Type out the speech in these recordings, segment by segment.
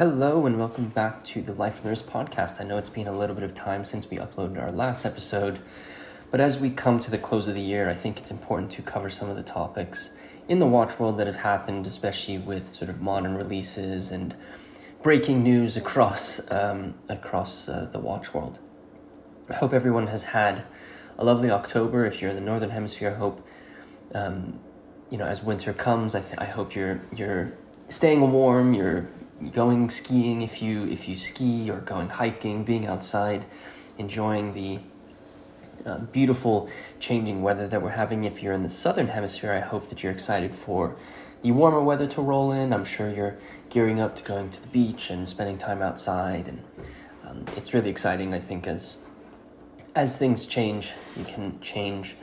Hello and welcome back to the Life of Nurse podcast. I know it's been a little bit of time since we uploaded our last episode, but as we come to the close of the year, I think it's important to cover some of the topics in the watch world that have happened, especially with sort of modern releases and breaking news across the watch world. I hope everyone has had a lovely October. If you're in the Northern Hemisphere, I hope, as winter comes, I hope you're staying warm, you're going skiing if you ski, or going hiking, being outside, enjoying the beautiful changing weather that we're having. If you're in the Southern Hemisphere, I hope that you're excited for the warmer weather to roll in. I'm sure you're gearing up to going to the beach and spending time outside, and it's really exciting. I think as things change, you can change.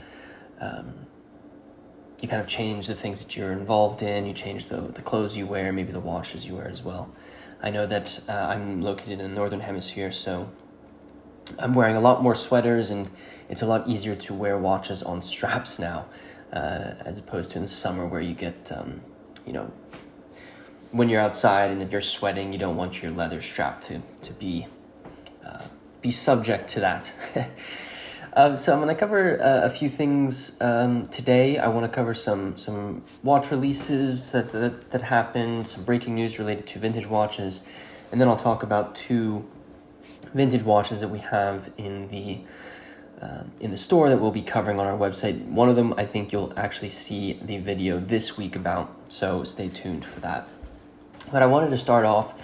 You kind of change the things that you're involved in. You change the clothes you wear, maybe the watches you wear as well. I know that I'm located in the Northern Hemisphere, so I'm wearing a lot more sweaters, and it's a lot easier to wear watches on straps now, as opposed to in the summer where you get, when you're outside and you're sweating, you don't want your leather strap to be subject to that. So I'm going to cover a few things today. I want to cover some watch releases that happened, some breaking news related to vintage watches, and then I'll talk about two vintage watches that we have in the store that we'll be covering on our website. One of them I think you'll actually see the video this week about, so stay tuned for that. But I wanted to start off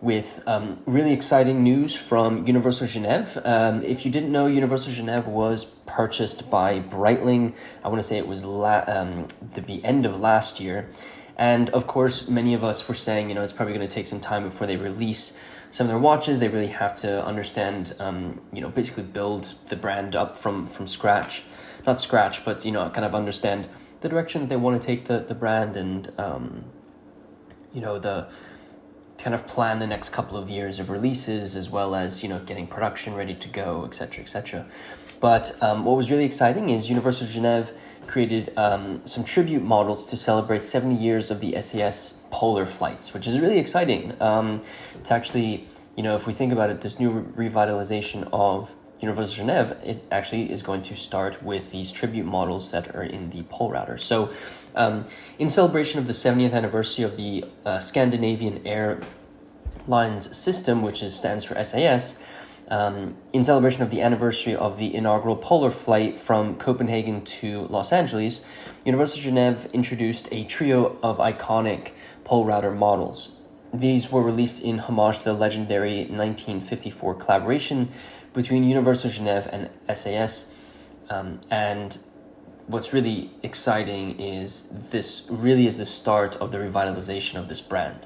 with really exciting news from Universal Genève. If you didn't know, Universal Genève was purchased by Breitling. I want to say it was the end of last year. And of course, many of us were saying, it's probably going to take some time before they release some of their watches. They really have to understand, basically build the brand up from scratch. Not scratch, but, kind of understand the direction that they want to take the brand and, the kind of plan the next couple of years of releases, as well as, getting production ready to go, etc., etc. But what was really exciting is Universal Genève created some tribute models to celebrate 70 years of the SAS polar flights, which is really exciting. It's actually, if we think about it, this new revitalization of Universal Genève, it actually is going to start with these tribute models that are in the Polerouter. So in celebration of the 70th anniversary of the Scandinavian Airlines system, which stands for SAS, in celebration of the anniversary of the inaugural polar flight from Copenhagen to Los Angeles, Universal Genève introduced a trio of iconic Polerouter models. These were released in homage to the legendary 1954 collaboration between Universal Genève and SAS, and what's really exciting is this really is the start of the revitalization of this brand.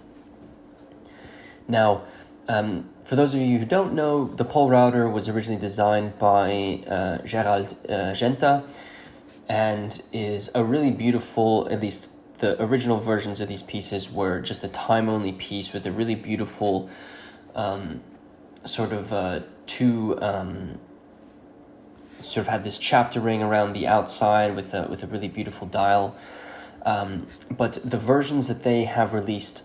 Now, for those of you who don't know, the Polerouter was originally designed by Gerald Genta, and is a really beautiful, at least the original versions of these pieces were just a time-only piece with a really beautiful sort of had this chapter ring around the outside with a really beautiful dial. But the versions that they have released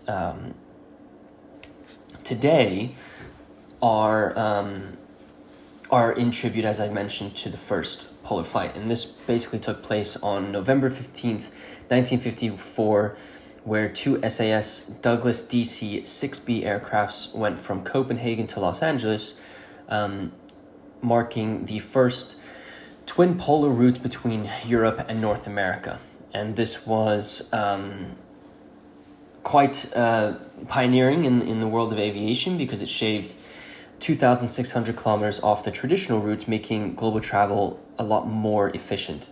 today are in tribute, as I mentioned, to the first polar flight. And this basically took place on November 15th, 1954, where two SAS Douglas DC-6B aircrafts went from Copenhagen to Los Angeles, marking the first twin polar route between Europe and North America. And this was quite pioneering in the world of aviation, because it shaved 2,600 kilometers off the traditional routes, making global travel a lot more efficient.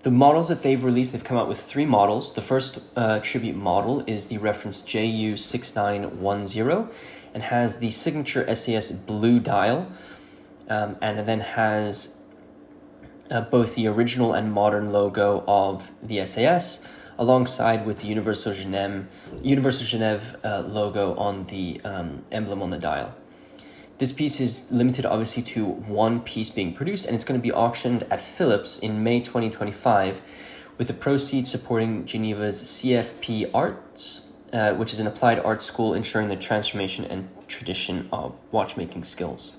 The models that they've released, they've come out with three models. The first tribute model is the reference JU6910 and has the signature SAS blue dial, and then has both the original and modern logo of the SAS, alongside with the Universal Genève logo on the emblem on the dial. This piece is limited, obviously, to one piece being produced, and it's going to be auctioned at Philips in May 2025, with the proceeds supporting Geneva's CFP Arts which is an applied art school ensuring the transformation and tradition of watchmaking skills.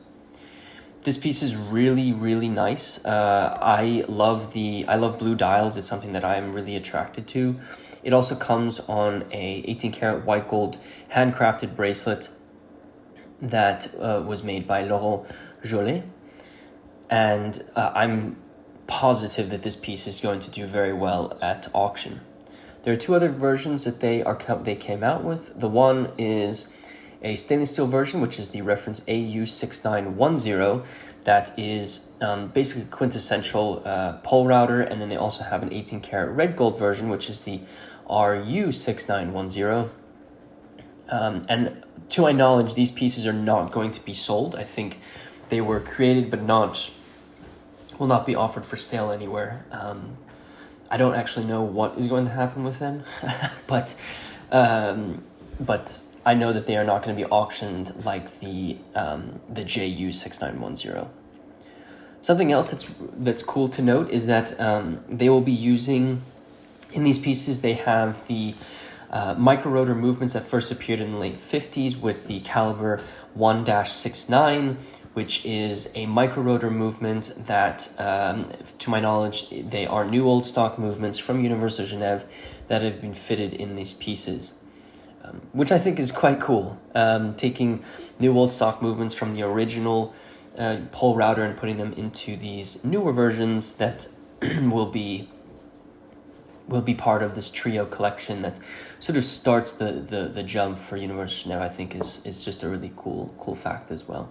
This piece is really, really nice. I love blue dials. It's something that I'm really attracted to. It also comes on a 18 karat white gold handcrafted bracelet that was made by Laurent Jolet. And I'm positive that this piece is going to do very well at auction. There are two other versions that they came out with. The one is a stainless steel version, which is the reference AU6910, that is basically quintessential Polerouter, and then they also have an 18 karat red gold version, which is the RU6910. And to my knowledge, these pieces are not going to be sold. I think they were created but will not be offered for sale anywhere. I don't actually know what is going to happen with them, but I know that they are not going to be auctioned like the JU6910. Something else that's cool to note is that they will be using, in these pieces, they have the micro rotor movements that first appeared in the late 50s with the caliber 1-69, which is a micro rotor movement that, to my knowledge, they are new old stock movements from University of Genève that have been fitted in these pieces, which I think is quite cool. Taking new old stock movements from the original Polerouter and putting them into these newer versions that will be part of this trio collection that sort of starts the jump for University of Genève, I think is just a really cool fact as well.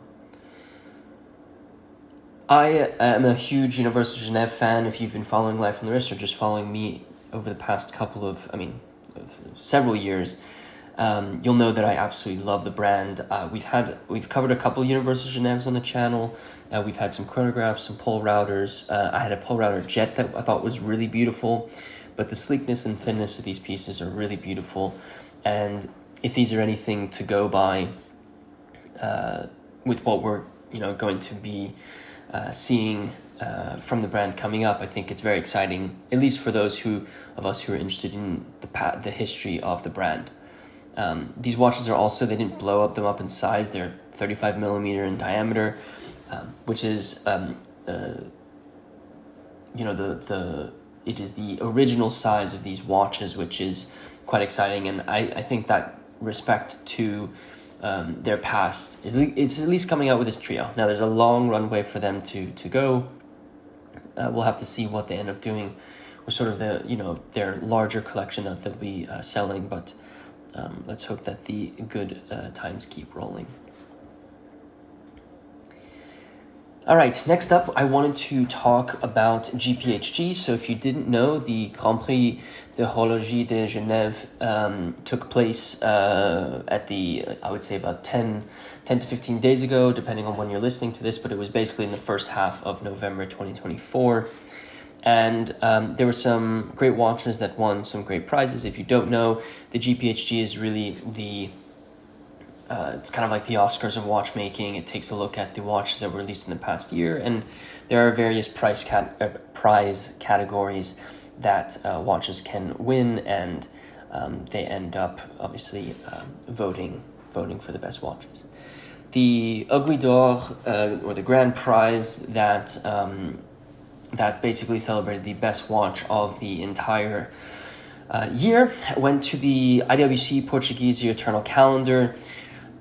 I am a huge University of Genève fan. If you've been following Life on the Wrist or just following me over the past several years, you'll know that I absolutely love the brand. We've covered a couple of University of Genèves on the channel. We've had some chronographs, some Polerouters. I had a Polerouter Jet that I thought was really beautiful, but the sleekness and thinness of these pieces are really beautiful. And if these are anything to go by with what we're going to be seeing from the brand coming up, I think it's very exciting, at least for those of us who are interested in the history of the brand. These watches are also, they didn't blow them up in size. They're 35 millimeter in diameter, which is it is the original size of these watches, which is quite exciting. And I think that respect to their past it's at least coming out with this trio. Now there's a long runway for them to go. We'll have to see what they end up doing with sort of their larger collection that they'll be selling, but let's hope that the good times keep rolling. All right, next up, I wanted to talk about GPHG. So if you didn't know, the Grand Prix de Horlogerie de Genève took place at I would say about 10 to 15 days ago, depending on when you're listening to this, but it was basically in the first half of November 2024. And there were some great watches that won some great prizes. If you don't know, the GPHG is really it's kind of like the Oscars of watchmaking. It takes a look at the watches that were released in the past year, and there are various prize categories that watches can win, and they end up obviously voting for the best watches. The Aiguille d'Or, or the grand prize that basically celebrated the best watch of the entire year, went to the IWC Portuguese Eternal Calendar.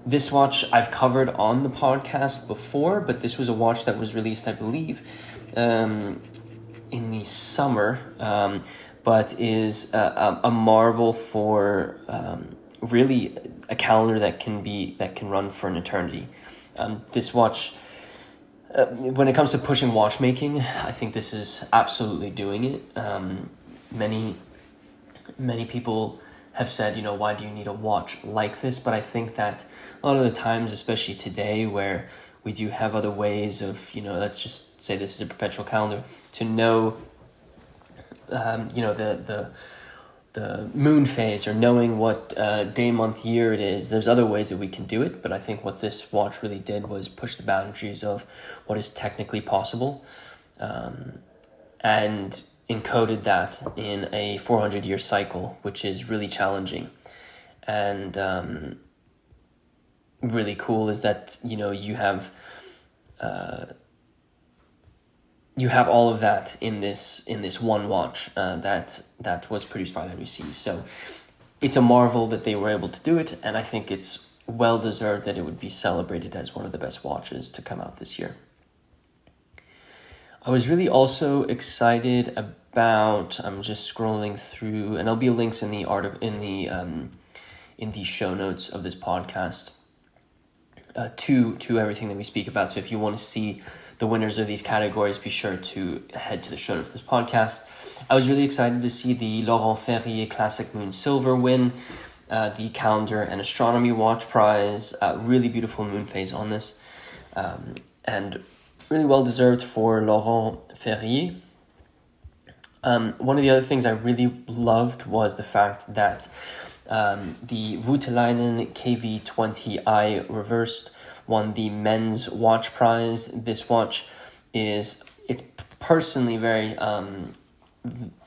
This watch I've covered on the podcast before, but this was a watch that was released, I believe, in the summer, but is a marvel for really a calendar that can run for an eternity. This watch, when it comes to pushing watchmaking, I think this is absolutely doing it. Many people have said, why do you need a watch like this? But I think that a lot of the times, especially today, where we do have other ways of, let's just say this is a perpetual calendar, to know, the moon phase, or knowing what day, month, year it is. There's other ways that we can do it, but I think what this watch really did was push the boundaries of what is technically possible, and encoded that in a 400-year cycle, which is really challenging. and really cool is that, you know, you have all of that in this one watch that was produced by WC. So it's a marvel that they were able to do it, and I think it's well deserved that it would be celebrated as one of the best watches to come out this year. I was really also excited about, I'm just scrolling through, and there'll be links in the article in the show notes of this podcast to everything that we speak about. So if you want to see the winners of these categories, be sure to head to the show notes of this podcast. I was really excited to see the Laurent Ferrier Classic Moon Silver win the calendar and astronomy watch prize. Really beautiful moon phase on this, and really well deserved for Laurent Ferrier. One of the other things I really loved was the fact that the Voutilainen KV20i Reversed won the men's watch prize. This watch it's personally very,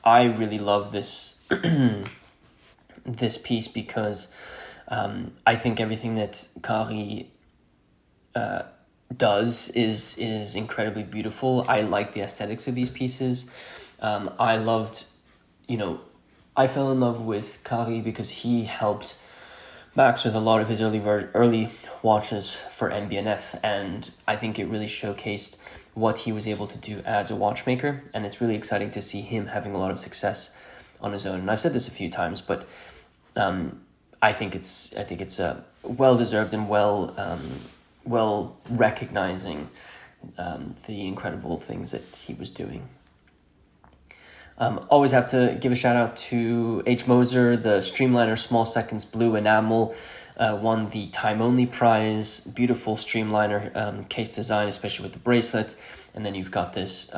I really love this this piece because I think everything that Kari does is incredibly beautiful. I like the aesthetics of these pieces. I loved, I fell in love with Kari because he helped Max with a lot of his early watches for MB&F, and I think it really showcased what he was able to do as a watchmaker, and it's really exciting to see him having a lot of success on his own. And I've said this a few times, but I think it's well deserved and well recognizing the incredible things that he was doing. Always have to give a shout out to H. Moser. The Streamliner Small Seconds Blue Enamel won the Time Only prize. Beautiful Streamliner case design, especially with the bracelet. And then you've got this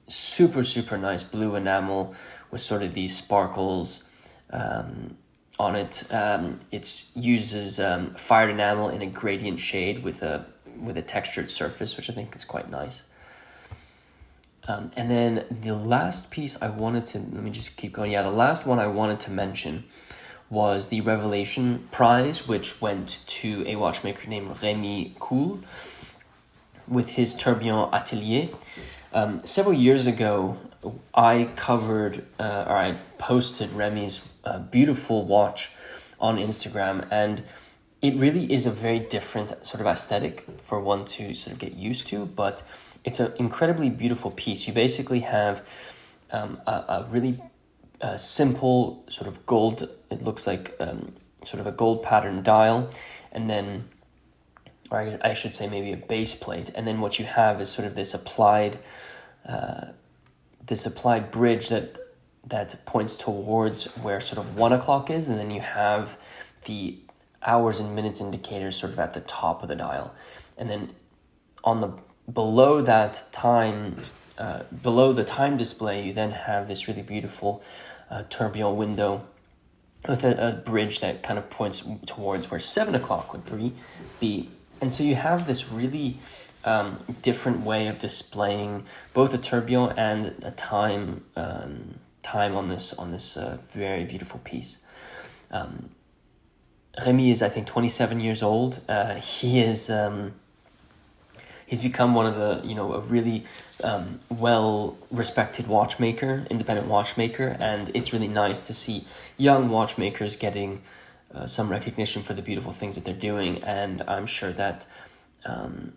super nice blue enamel with sort of these sparkles on it. It uses fired enamel in a gradient shade with a textured surface, which I think is quite nice. And then the last piece I wanted to, let me just keep going. The last one I wanted to mention was the Revelation Prize, which went to a watchmaker named Rémi Cool with his Tourbillon Atelier. Several years ago, I covered, or I posted Rémi's beautiful watch on Instagram, and it really is a very different sort of aesthetic for one to sort of get used to, but it's an incredibly beautiful piece. You basically have a really simple sort of gold, it looks like sort of a gold pattern dial, and then, or I should say maybe a base plate, and then what you have is sort of this applied bridge that points towards where sort of 1 o'clock is, and then you have the hours and minutes indicators sort of at the top of the dial, and then on the below the time display, you then have this really beautiful tourbillon window with a bridge that kind of points towards where 7 o'clock would be. And so you have this really different way of displaying both a tourbillon and a time on this very beautiful piece. Rémi is, I think, 27 years old. He's become one of the, a really well-respected independent watchmaker, and it's really nice to see young watchmakers getting some recognition for the beautiful things that they're doing, and I'm sure that, I'm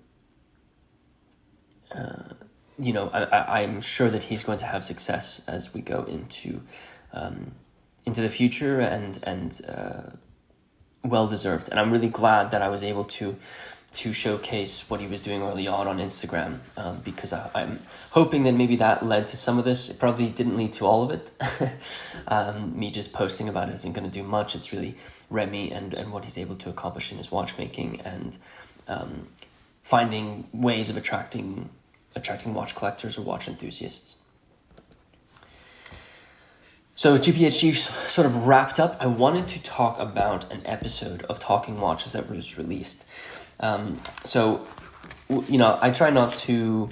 sure that he's going to have success as we go into the future, and well-deserved. And I'm really glad that I was able to showcase what he was doing early on Instagram, because I'm hoping that maybe that led to some of this. It probably didn't lead to all of it. Me just posting about it isn't going to do much. It's really Rémi and what he's able to accomplish in his watchmaking, and finding ways of attracting watch collectors or watch enthusiasts. So GPHG sort of wrapped up. I wanted to talk about an episode of Talking Watches that was released. I try not to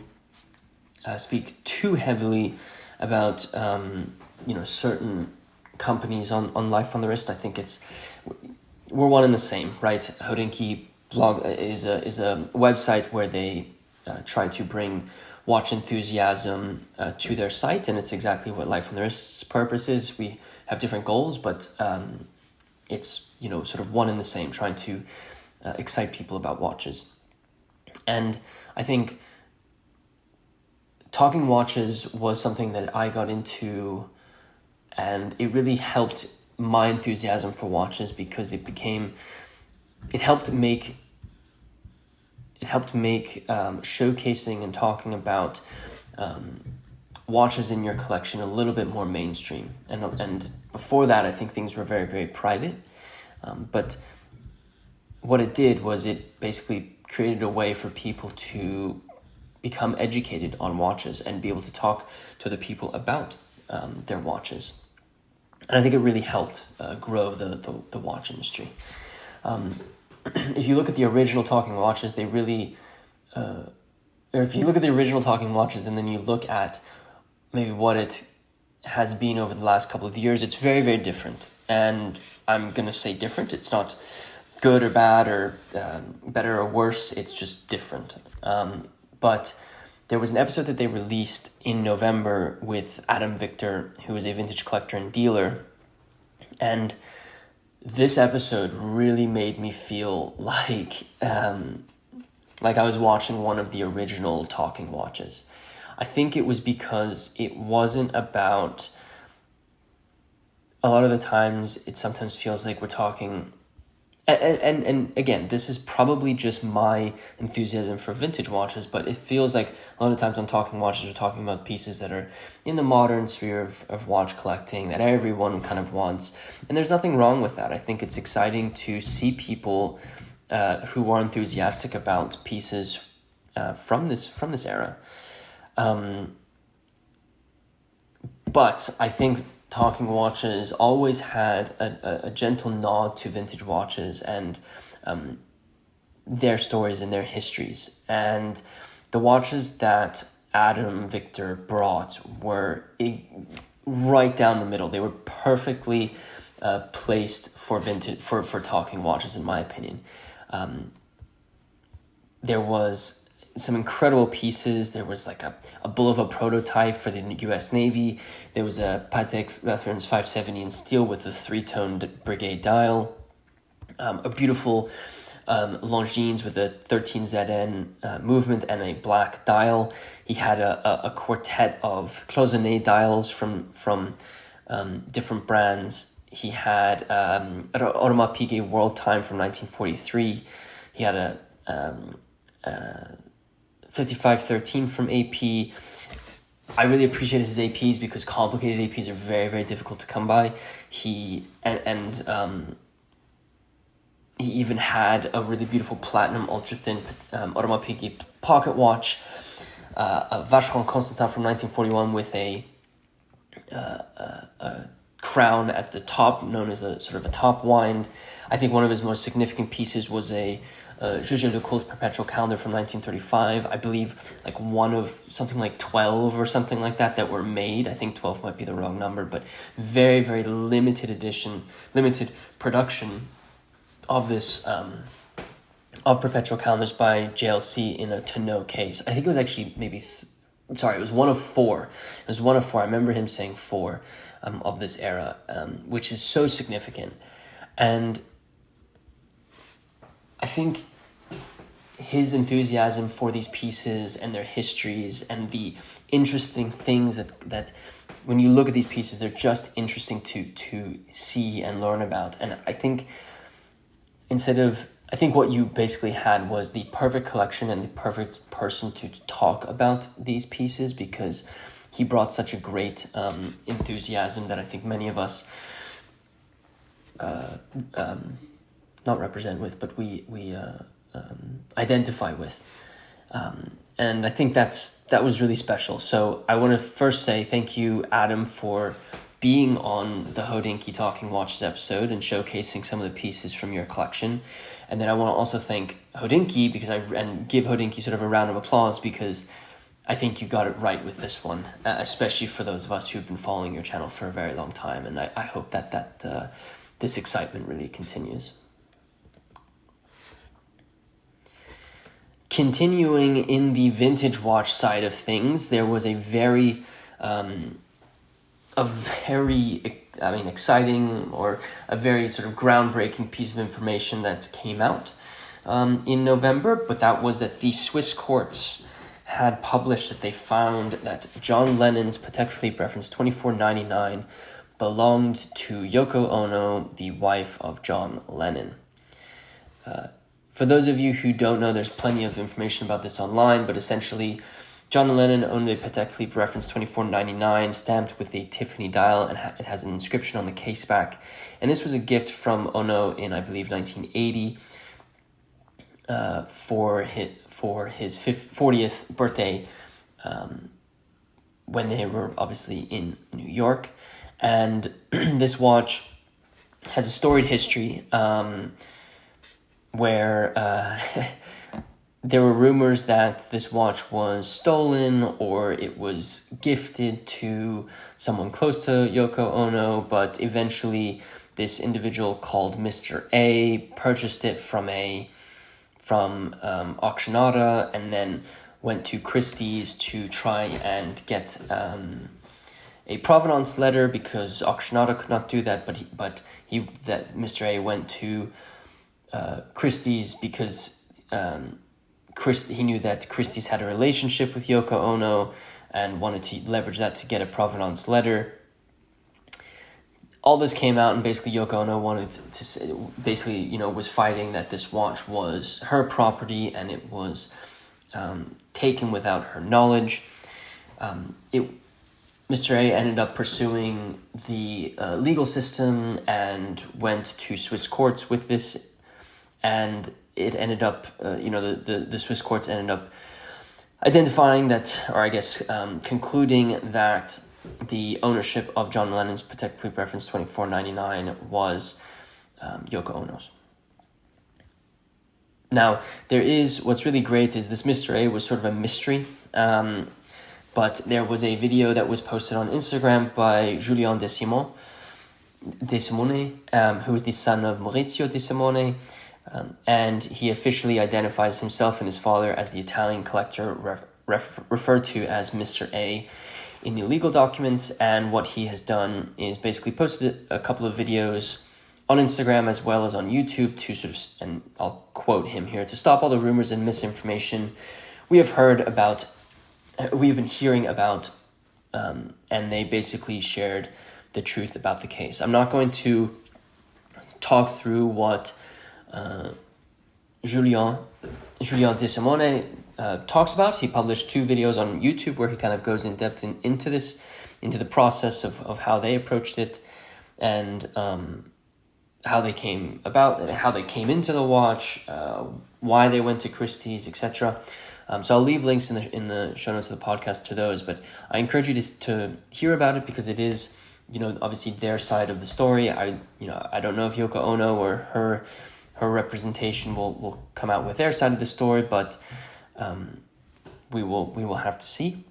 speak too heavily about certain companies on Life on the Wrist. I think it's we're one and the same, right? Hodinkee blog is a website where they try to bring watch enthusiasm to their site, and it's exactly what Life on the Wrist's purpose is. We have different goals, but it's sort of one and the same, trying to excite people about watches. And I think talking watches was something that I got into, and it really helped my enthusiasm for watches, because it helped make showcasing and talking about watches in your collection a little bit more mainstream. And before that, I think things were very, very private. But what it did was it basically created a way for people to become educated on watches and be able to talk to other people about their watches. And I think it really helped grow the watch industry. If you look at the original talking watches, they really, or if you look at the original talking watches and then you look at maybe what it has been over the last couple of years, it's very, very different. And I'm going to say different. It's not good or bad or better or worse. It's just different. But there was an episode that they released in November with Adam Victor, who is a vintage collector and dealer. And this episode really made me feel like I was watching one of the original talking watches. I think it was because it wasn't about... A lot of the times, it sometimes feels like we're talking... And again, this is probably just my enthusiasm for vintage watches, but it feels like a lot of times when talking watches, we're talking about pieces that are in the modern sphere of watch collecting that everyone kind of wants. And there's nothing wrong with that. I think it's exciting to see people who are enthusiastic about pieces from this era. But I think talking watches always had a gentle nod to vintage watches and their stories and their histories. And the watches that Adam Victor brought were right down the middle. They were perfectly placed for vintage for talking watches, in my opinion. There was some incredible pieces. There was like a Bulova prototype for the US Navy. There was a Patek Reference 570 in steel with a 3-toned brigade dial. A beautiful Longines with a 13ZN movement and a black dial. He had a quartet of cloisonné dials from different brands. He had an Audemars Piguet World Time from 1943. He had a 5513 from AP. I really appreciated his APs because complicated APs are very, very difficult to come by. He even had a really beautiful platinum ultra thin Audemars Piguet pocket watch, a Vacheron Constantin from 1941 with a crown at the top, known as a sort of a top wind. I think one of his most significant pieces was a Jaeger LeCoultre perpetual calendar from 1935. I believe like one of something like 12 or something like that were made. I think 12 might be the wrong number, but very, very limited production of this of perpetual calendars by JLC in a tonneau case. I think it was actually it was one of four. It was one of four. I remember him saying four of this era, which is so significant. And I think his enthusiasm for these pieces and their histories and the interesting things that when you look at these pieces, they're just interesting to see and learn about. And I think what you basically had was the perfect collection and the perfect person to talk about these pieces, because he brought such a great enthusiasm that I think many of us not represent with, but we identify with. And I think that was really special. So I want to first say thank you, Adam, for being on the Hodinkee Talking Watches episode and showcasing some of the pieces from your collection. And then I want to also thank Hodinkee and give Hodinkee sort of a round of applause, because I think you got it right with this one, especially for those of us who've been following your channel for a very long time. And I hope that this excitement really continues. Continuing in the vintage watch side of things, there was a very exciting or a very sort of groundbreaking piece of information that came out in November, but that was that the Swiss courts had published that they found that John Lennon's Patek Philippe reference 2499 belonged to Yoko Ono, the wife of John Lennon. For those of you who don't know, there's plenty of information about this online, but essentially, John Lennon owned a Patek Philippe reference 2499 stamped with a Tiffany dial, and it has an inscription on the case back. And this was a gift from Ono in, I believe, 1980 for his 40th birthday when they were obviously in New York. And this watch has a storied history where there were rumors that this watch was stolen or it was gifted to someone close to Yoko Ono, but eventually this individual called Mr. A purchased it from Auctionata and then went to Christie's to try and get a provenance letter because Auctionata could not do that, but Mr. A went to Christie's because he knew that Christie's had a relationship with Yoko Ono and wanted to leverage that to get a provenance letter. All this came out, and basically Yoko Ono wanted to was fighting that this watch was her property and it was taken without her knowledge. Mr. A ended up pursuing the legal system and went to Swiss courts with this, and it ended up, the Swiss courts ended up identifying that, or I guess concluding that the ownership of John Lennon's Patek Philippe reference 2499 was Yoko Ono's. Now, what's really great is this Mr. A was sort of a mystery, but there was a video that was posted on Instagram by Julien De Simone, who is the son of Maurizio De Simone, and he officially identifies himself and his father as the Italian collector referred to as Mr. A in the legal documents. And what he has done is basically posted a couple of videos on Instagram as well as on YouTube to sort of, and I'll quote him here, to stop all the rumors and misinformation we've been hearing about, and they basically shared the truth about the case. I'm not going to talk through what Julien De Simone talks about. He published 2 videos on YouTube where he kind of goes in depth into the process of how they approached it and how they came into the watch, why they went to Christie's, etc. So I'll leave links in the show notes of the podcast to those, but I encourage you to hear about it because it is, obviously their side of the story. I don't know if Yoko Ono or her representation will come out with their side of the story, but we will have to see.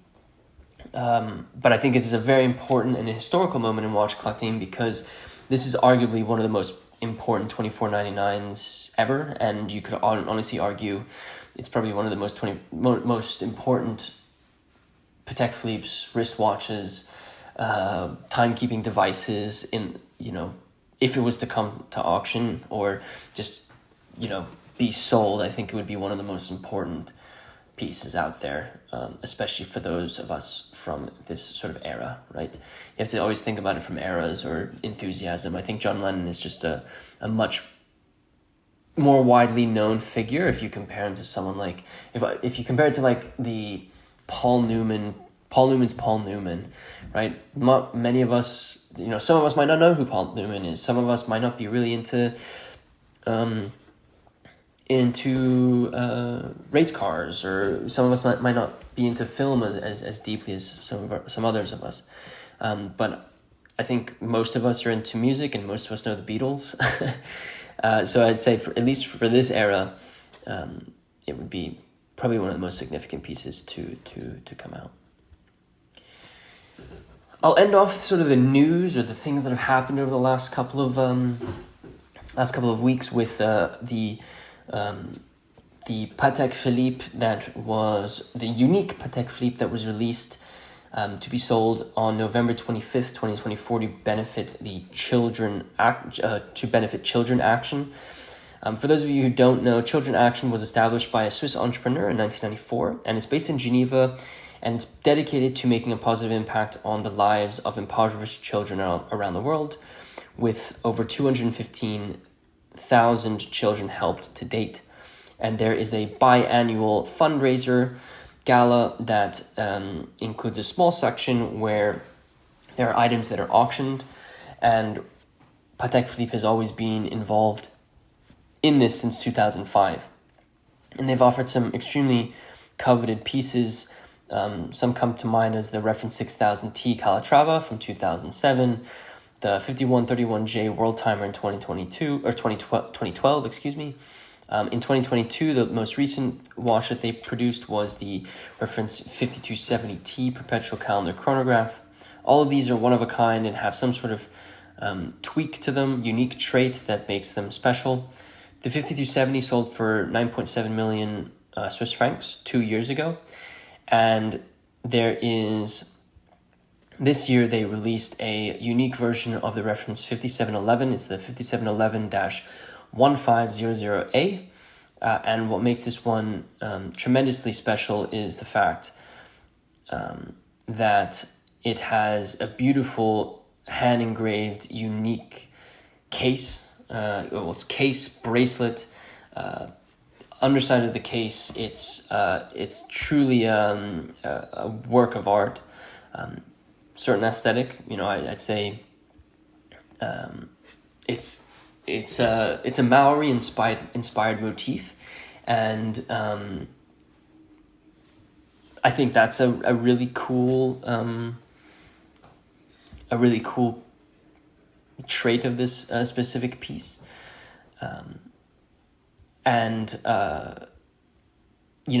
But I think this is a very important and historical moment in watch collecting because this is arguably one of the most important 2499s ever, and you could honestly argue it's probably one of the most important Patek Philippe's wristwatches, timekeeping devices in, if it was to come to auction or just, be sold. I think it would be one of the most important pieces out there, especially for those of us from this sort of era, right? You have to always think about it from eras or enthusiasm. I think John Lennon is just a much more widely known figure if you compare him to someone like, if you compare it to like the Paul Newman's Paul Newman, right? Many of us, some of us might not know who Paul Newman is. Some of us might not be really into race cars, or some of us might not be into film as deeply as some others of us. But I think most of us are into music, and most of us know the Beatles. So I'd say at least for this era, it would be probably one of the most significant pieces to come out. I'll end off sort of the news or the things that have happened over the last couple of weeks with the Patek Philippe that was the unique Patek Philippe that was released to be sold on November 25th, 2024 to benefit Children Action. For those of you who don't know, Children Action was established by a Swiss entrepreneur in 1994, and it's based in Geneva, and it's dedicated to making a positive impact on the lives of impoverished children around the world, with over 215,000 children helped to date. And there is a biannual fundraiser gala that includes a small section where there are items that are auctioned, and Patek Philippe has always been involved in this since 2005. And they've offered some extremely coveted pieces. Some come to mind as the reference 6000T Calatrava from 2007, the 5131J World Timer in 2012, excuse me. In 2022, the most recent watch that they produced was the reference 5270T Perpetual Calendar Chronograph. All of these are one of a kind and have some sort of tweak to them, unique trait that makes them special. The 5270 sold for 9.7 million Swiss francs 2 years ago. And this year they released a unique version of the reference 5711. It's the 5711-1500A. And what makes this one tremendously special is the fact that it has a beautiful hand-engraved, unique case. It's case, bracelet, underside of the case. It's truly a work of art, certain aesthetic. I'd say it's a Maori inspired motif, and I think that's a really cool trait of this specific piece.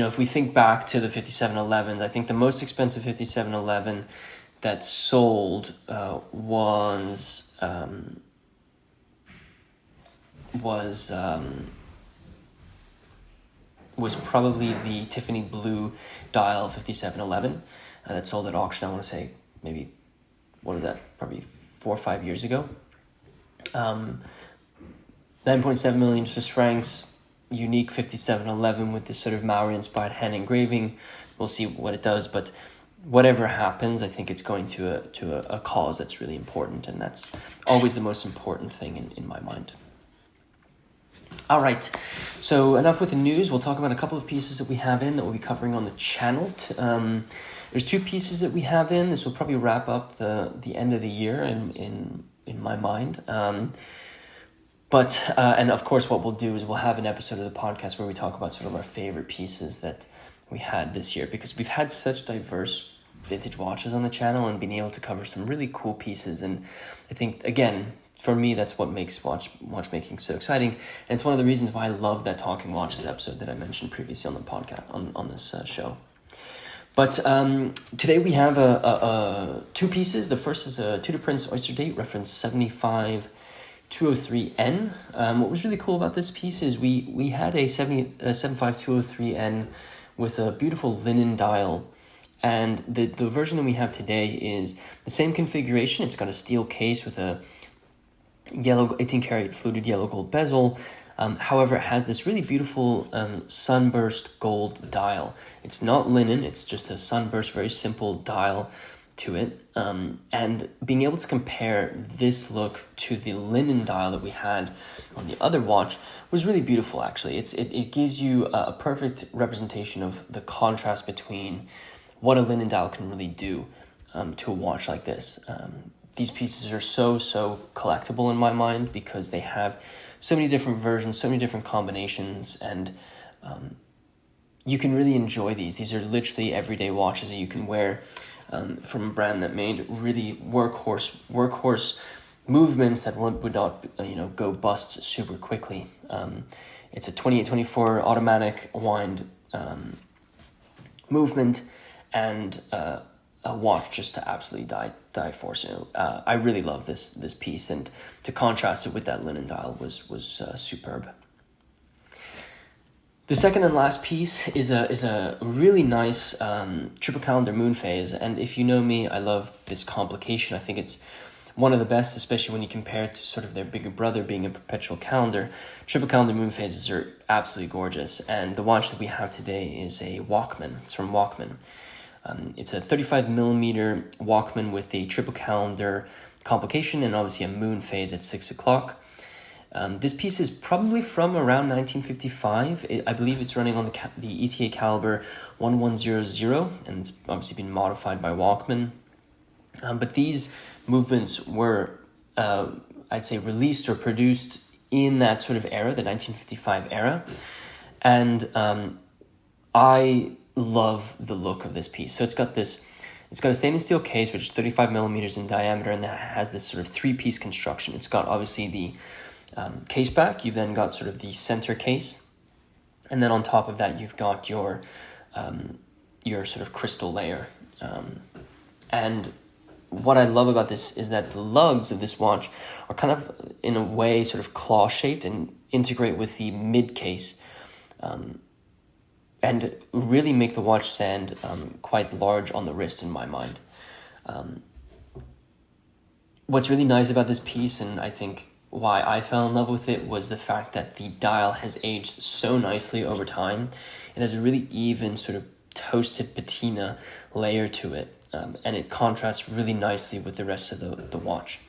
If we think back to the 5711s, I think the most expensive 5711 that sold was probably the Tiffany Blue dial 5711 that sold at auction. I want to say maybe, what was that? Probably 4 or 5 years ago. 9.7 million Swiss francs, unique 5711 with this sort of Maori-inspired hand engraving. We'll see what it does, but whatever happens, I think it's going to a cause that's really important, and that's always the most important thing in my mind. All right, so enough with the news. We'll talk about a couple of pieces that we have in that we'll be covering on the channel. There's 2 pieces that we have in. This will probably wrap up the end of the year in my mind. And of course, what we'll do is we'll have an episode of the podcast where we talk about sort of our favorite pieces that we had this year, because we've had such diverse vintage watches on the channel and being able to cover some really cool pieces. And I think, again, for me, that's what makes watchmaking so exciting. And it's one of the reasons why I love that Talking Watches episode that I mentioned previously on the podcast, on this show. But today we have 2 pieces. The first is a Tudor Prince Oyster Date, reference 75203N. What was really cool about this piece is we had a 75203N with a beautiful linen dial. And the version that we have today is the same configuration. It's got a steel case with a yellow 18 karat fluted yellow gold bezel. However, it has this really beautiful sunburst gold dial. It's not linen, it's just a sunburst, very simple dial to it. And being able to compare this look to the linen dial that we had on the other watch was really beautiful, actually. It gives you a perfect representation of the contrast between what a linen dial can really do to a watch like this. These pieces are so collectible in my mind because they have so many different versions, so many different combinations, and you can really enjoy these. These are literally everyday watches that you can wear from a brand that made really workhorse movements that would not go bust super quickly. It's a 28-24 automatic wind movement, and a watch just to absolutely die for. So I really love this piece, and to contrast it with that Lennon dial was superb. The second and last piece is a really nice triple calendar moon phase, and if you know me, I love this complication. I think it's one of the best, especially when you compare it to sort of their bigger brother being a perpetual calendar. Triple calendar moon phases are absolutely gorgeous, and the watch that we have today is a Walkman. It's from Walkman. It's a 35 millimeter Walkman with a triple calendar complication and obviously a moon phase at 6 o'clock. This piece is probably from around 1955. I believe it's running on the ETA caliber 1100, and it's obviously been modified by Walkman. But these movements were, I'd say, released or produced in that sort of era, the 1955 era. And I love the look of this piece. So it's got a stainless steel case, which is 35 millimeters in diameter, and that has this sort of three-piece construction. It's got obviously the case back. You've then got sort of the center case. And then on top of that, you've got your sort of crystal layer. And what I love about this is that the lugs of this watch are kind of, in a way, sort of claw-shaped and integrate with the mid-case, and really make the watch stand quite large on the wrist in my mind. What's really nice about this piece, and I think why I fell in love with it, was the fact that the dial has aged so nicely over time. It has a really even sort of toasted patina layer to it. And it contrasts really nicely with the rest of the watch.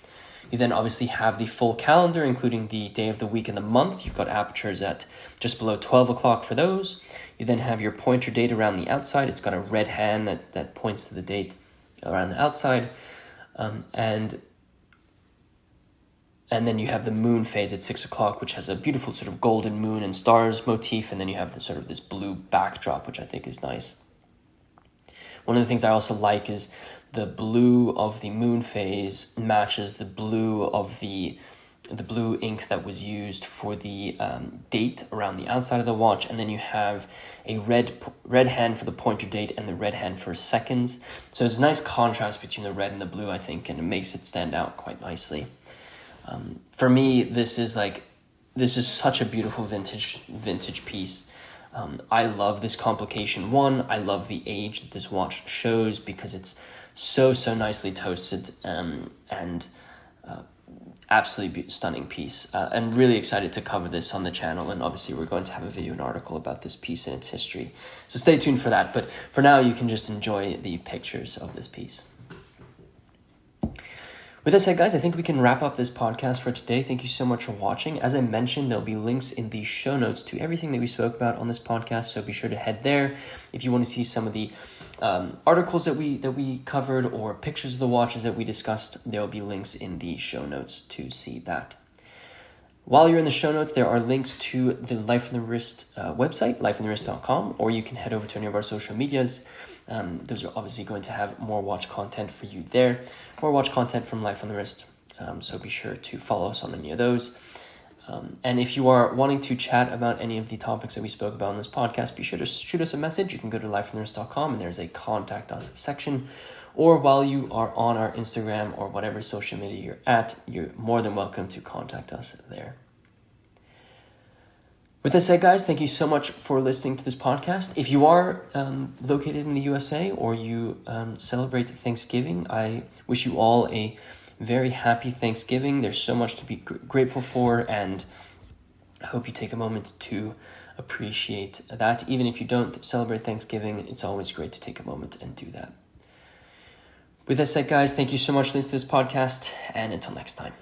You then obviously have the full calendar, including the day of the week and the month. You've got apertures at just below 12 o'clock for those. You then have your pointer date around the outside. It's got a red hand that points to the date around the outside. And then you have the moon phase at 6 o'clock, which has a beautiful sort of golden moon and stars motif. And then you have the sort of this blue backdrop, which I think is nice. One of the things I also like is the blue of the moon phase matches the blue of the blue ink that was used for the date around the outside of the watch, and then you have a red hand for the pointer date and the red hand for seconds. So it's a nice contrast between the red and the blue, I think, and it makes it stand out quite nicely. For me, this is such a beautiful vintage piece. I love this complication. One, I love the age that this watch shows because it's so nicely toasted, and absolutely stunning piece. And really excited to cover this on the channel, and obviously we're going to have a video and article about this piece and its history. So stay tuned for that, but for now you can just enjoy the pictures of this piece. With that said, guys, I think we can wrap up this podcast for today. Thank you so much for watching. As I mentioned, there'll be links in the show notes to everything that we spoke about on this podcast, so be sure to head there. If you want to see some of the articles that we covered or pictures of the watches that we discussed, there will be links in the show notes to see that. While you're in the show notes, there are links to the Life on the Wrist website, lifeonthewrist.com, or you can head over to any of our social medias. Those are obviously going to have more watch content for you there, more watch content from Life on the Wrist. So be sure to follow us on any of those. And if you are wanting to chat about any of the topics that we spoke about in this podcast, be sure to shoot us a message. You can go to lifeonthewrist.com and there's a contact us section. Or while you are on our Instagram or whatever social media you're at, you're more than welcome to contact us there. With that said, guys, thank you so much for listening to this podcast. If you are located in the USA or you celebrate Thanksgiving, I wish you all a very happy Thanksgiving. There's so much to be grateful for, and I hope you take a moment to appreciate that. Even if you don't celebrate Thanksgiving, it's always great to take a moment and do that. With that said, guys, thank you so much for listening to this podcast, and until next time.